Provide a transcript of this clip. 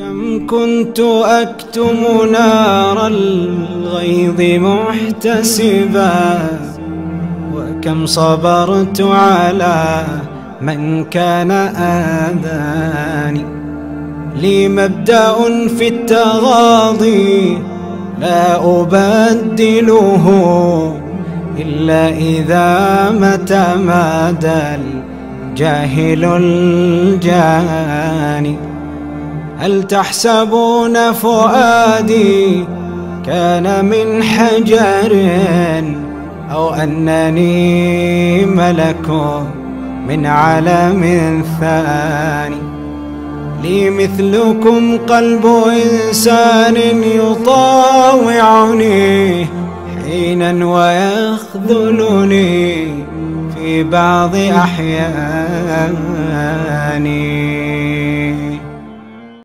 كم كنت أكتم نار الغيظ محتسبا، وكم صبرت على من كان آذاني. لي مبدأ في التغاضي لا أبدله إلا إذا ما تمادى الجاهل الجاني. هل تحسبون فؤادي كان من حجر، أو أنني ملك من عالم ثاني؟ لي مثلكم قلب إنسان يطاوعني حينا ويخذلني في بعض أحياني.